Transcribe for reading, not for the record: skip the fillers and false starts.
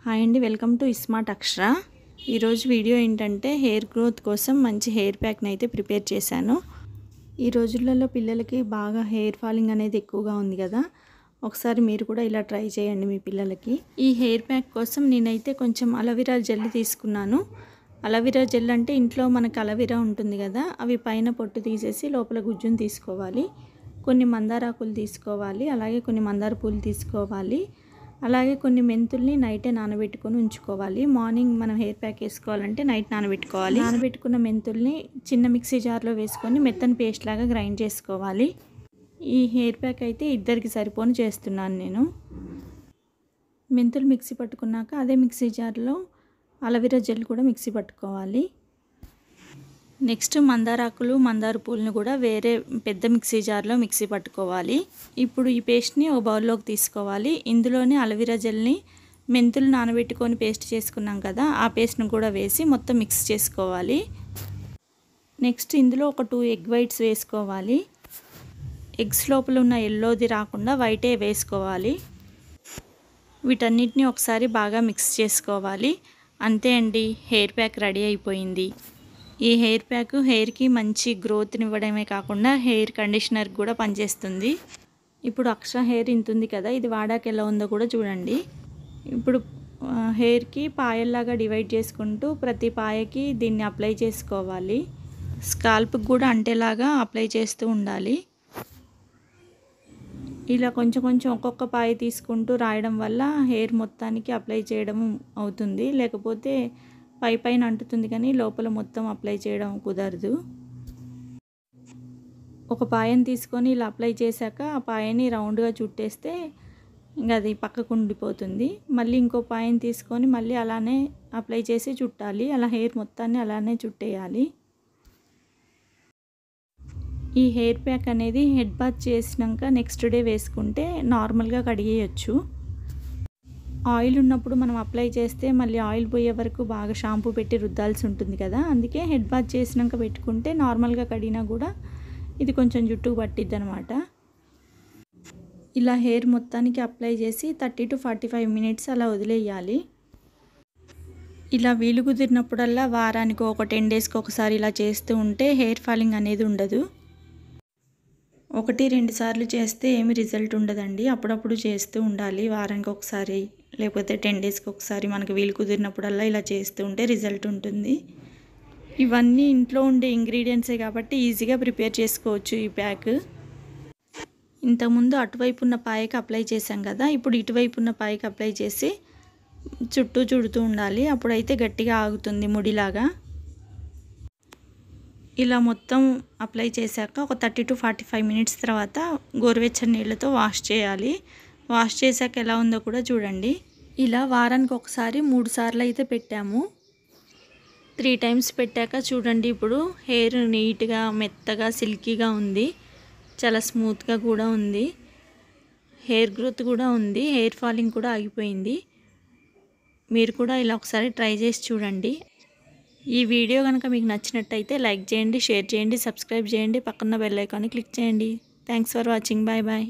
Hi అండి, welcome to smart అక్షర. ఈరోజు video ఏంటంటే హెయిర్ గ్రోత్ కోసం మంచి హెయిర్ ప్యాక్ని అయితే ప్రిపేర్ చేశాను. ఈ రోజులలో పిల్లలకి బాగా హెయిర్ ఫాలింగ్ అనేది ఎక్కువగా ఉంది కదా. ఒకసారి మీరు కూడా ఇలా ట్రై చేయండి మీ పిల్లలకి. ఈ హెయిర్ ప్యాక్ కోసం నేనైతే కొంచెం అలోవెరా జెల్ తీసుకున్నాను. అలోవెరా జెల్ అంటే ఇంట్లో మనకు అలోవెరా ఉంటుంది కదా, అవి పైన పొట్టు తీసేసి లోపల గుజ్జును తీసుకోవాలి. కొన్ని మందారాకులు తీసుకోవాలి, అలాగే కొన్ని మందార పూలు తీసుకోవాలి, అలాగే కొన్ని మెంతుల్ని నైటే నానబెట్టుకొని ఉంచుకోవాలి. మార్నింగ్ మనం హెయిర్ ప్యాక్ వేసుకోవాలంటే నైట్ నానబెట్టుకోవాలి. నానబెట్టుకున్న మెంతుల్ని చిన్న మిక్సీ జార్లో వేసుకొని మెత్తని పేస్ట్ లాగా గ్రైండ్ చేసుకోవాలి. ఈ హెయిర్ ప్యాక్ అయితే ఇద్దరికి సరిపోను చేస్తున్నాను నేను. మెంతులు మిక్సీ పట్టుకున్నాక అదే మిక్సీ జార్లో అలోవెరా జెల్ కూడా మిక్సీ పట్టుకోవాలి. నెక్స్ట్ మందారాకులు మందార పూలను కూడా వేరే పెద్ద మిక్సీ జార్లో మిక్సీ పట్టుకోవాలి. ఇప్పుడు ఈ పేస్ట్ని ఒక బౌల్లోకి తీసుకోవాలి. ఇందులోనే అలోవెరా జెల్ని మెంతులు నానబెట్టుకొని పేస్ట్ చేసుకున్నాం కదా, ఆ పేస్ట్ని కూడా వేసి మొత్తం మిక్స్ చేసుకోవాలి. నెక్స్ట్ ఇందులో ఒక 2 ఎగ్ వైట్స్ వేసుకోవాలి. ఎగ్స్ లోపల ఉన్న ఎల్లోది రాకుండా వైటే వేసుకోవాలి. వీటన్నిటిని ఒకసారి బాగా మిక్స్ చేసుకోవాలి. అంతే అండి, హెయిర్ ప్యాక్ రెడీ అయిపోయింది. ఈ హెయిర్ ప్యాక్ హెయిర్కి మంచి గ్రోత్ని ఇవ్వడమే కాకుండా హెయిర్ కండిషనర్ కూడా పనిచేస్తుంది. ఇప్పుడు అక్షర హెయిర్ ఇంత ఉంది కదా, ఇది వాడాక ఎలా ఉందో కూడా చూడండి. ఇప్పుడు హెయిర్కి పాయల్లాగా డివైడ్ చేసుకుంటూ ప్రతి పాయకి దీన్ని అప్లై చేసుకోవాలి. స్కాల్ప్కి కూడా అంటేలాగా అప్లై చేస్తూ ఉండాలి. ఇలా కొంచెం కొంచెం ఒక్కొక్క పాయ తీసుకుంటూ రాయడం వల్ల హెయిర్ మొత్తానికి అప్లై చేయడం అవుతుంది. లేకపోతే పైన అంటుతుంది కానీ లోపల మొత్తం అప్లై చేయడం కుదరదు. ఒక పాయని తీసుకొని ఇలా అప్లై చేశాక ఆ పాయని రౌండ్గా చుట్టేస్తే ఇంకా అది పక్కకు ఉండిపోతుంది. మళ్ళీ ఇంకో పాయని తీసుకొని మళ్ళీ అలానే అప్లై చేసి చుట్టాలి. అలా హెయిర్ మొత్తాన్ని అలానే చుట్టేయాలి. ఈ హెయిర్ ప్యాక్ అనేది హెడ్ బాత్ చేసినాక నెక్స్ట్ డే వేసుకుంటే నార్మల్గా కడిగేయచ్చు. ఆయిల్ ఉన్నప్పుడు మనం అప్లై చేస్తే మళ్ళీ ఆయిల్ పోయే వరకు బాగా షాంపూ పెట్టి రుద్దాల్సి ఉంటుంది కదా, అందుకే హెడ్ బాత్ చేసినాక పెట్టుకుంటే నార్మల్గా కడిగినా కూడా ఇది కొంచెం జుట్టుకు పట్టిద్ది అనమాట. ఇలా హెయిర్ మొత్తానికి అప్లై చేసి 30 to 45 మినిట్స్ అలా వదిలేయాలి. ఇలా వీలు కుదిరినప్పుడల్లా వారానికి ఒక 10 డేస్కి ఒకసారి ఇలా చేస్తూ ఉంటే హెయిర్ ఫాలింగ్ అనేది ఉండదు. 1-2 సార్లు చేస్తే ఏమి రిజల్ట్ ఉండదండి. అప్పుడప్పుడు చేస్తూ ఉండాలి, వారానికి ఒకసారి లేకపోతే 10 డేస్కి ఒకసారి మనకు వీలు కుదిరినప్పుడల్లా ఇలా చేస్తూ ఉంటే రిజల్ట్ ఉంటుంది. ఇవన్నీ ఇంట్లో ఉండే ఇంగ్రీడియంట్సే కాబట్టి ఈజీగా ప్రిపేర్ చేసుకోవచ్చు ఈ ప్యాక్. ఇంతకుముందు అటువైపు ఉన్న పాయకి అప్లై చేసాం కదా, ఇప్పుడు ఇటువైపు ఉన్న పాయకి అప్లై చేసి చుట్టూ చుడుతూ ఉండాలి. అప్పుడైతే గట్టిగా ఆగుతుంది ముడిలాగా. ఇలా మొత్తం అప్లై చేశాక ఒక 30 to 45 మినిట్స్ తర్వాత గోరువెచ్చని నీళ్ళతో వాష్ చేయాలి. వాష్ చేశాక ఎలా ఉందో కూడా చూడండి. ఇలా వారానికి ఒకసారి 3 సార్లు అయితే పెట్టాము. 3 టైమ్స్ పెట్టాక చూడండి, ఇప్పుడు హెయిర్ నీట్గా మెత్తగా సిల్కీగా ఉంది, చాలా స్మూత్గా కూడా ఉంది, హెయిర్ గ్రోత్ కూడా ఉంది, హెయిర్ ఫాలింగ్ కూడా ఆగిపోయింది. మీరు కూడా ఇలా ఒకసారి ట్రై చేసి చూడండి. ఈ వీడియో కనుక మీకు నచ్చినట్టయితే లైక్ చేయండి, షేర్ చేయండి, సబ్స్క్రైబ్ చేయండి, పక్కన బెల్ ఐకాన్ని క్లిక్ చేయండి. Thanks for watching. Bye bye.